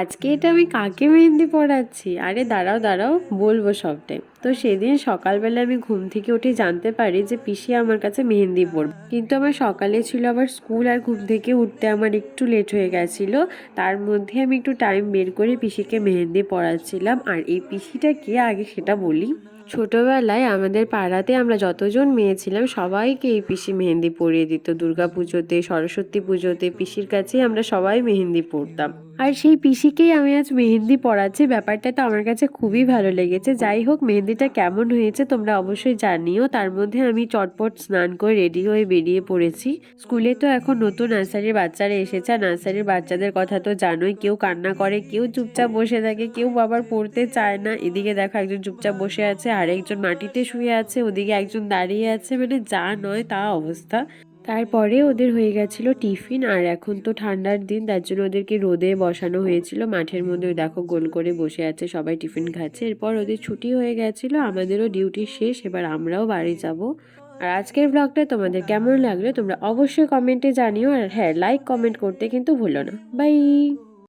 আজকে এটা আমি কাকে মেহেন্দি পড়াচ্ছি? আরে দাঁড়াও দাঁড়াও, বলবো সবটাই। তো সেদিন সকালবেলা আমি ঘুম থেকে উঠে জানতে পারি যে পিসি আমার কাছে মেহেন্দি পড়বে, কিন্তু আমার সকালে ছিল আবার স্কুল, আর ঘুম থেকে উঠতে আমার একটু লেট হয়ে গেছিলো। তার মধ্যে আমি একটু টাইম বের করে পিসিকে মেহেন্দি পড়াচ্ছিলাম। আর এই পিসিটা কে আগে সেটা বলি। ছোটবেলায় আমাদের পাড়াতে আমরা যতজন মেয়ে ছিলাম সবাইকে এই পিসি মেহেন্দি পরিয়ে দিত। দুর্গা পুজোতে, সরস্বতী পুজোতে পিসির কাছেই আমরা সবাই মেহেন্দি পরতাম। আর সেই পিসিকেই আমি আজ মেহেন্দি পড়াচ্ছি, ব্যাপারটা তো আমার কাছে খুবই ভালো লেগেছে। যাই হোক, মেহেন্দিটা কেমন হয়েছে তোমরা অবশ্যই জানিও। তার মধ্যে আমি চটপট স্নান করে রেডি হয়ে বেরিয়ে পড়েছি। স্কুলে তো এখন নতুন নার্সারির বাচ্চারা এসেছে, আর নার্সারির বাচ্চাদের কথা তো জানোই, কেউ কান্না করে, কেউ চুপচাপ বসে থাকে, কেউ আবার পড়তে চায় না। এদিকে দেখো একজন চুপচাপ বসে আছে, আরেকজন মাটিতে শুয়ে আছে, ওদিকে একজন দাঁড়িয়ে আছে, মানে যা নয় তা অবস্থা। তারপরে ওদের হয়ে গেছিল টিফিন, আর এখন তো ঠান্ডার দিন, তার জন্য ওদেরকে রোদে বসানো হয়েছিল মাঠের মধ্যে। ওই দেখো গোল করে বসে আছে, সবাই টিফিন খাচ্ছে। এরপর ওদের ছুটি হয়ে গেছিল, আমাদেরও ডিউটি শেষ, এবার আমরাও বাড়ি যাব। আর আজকের ব্লগটা তোমাদের কেমন লাগলো তোমরা অবশ্যই কমেন্টে জানিও। আর হ্যাঁ, লাইক কমেন্ট করতে কিন্তু ভুলো না। বাই।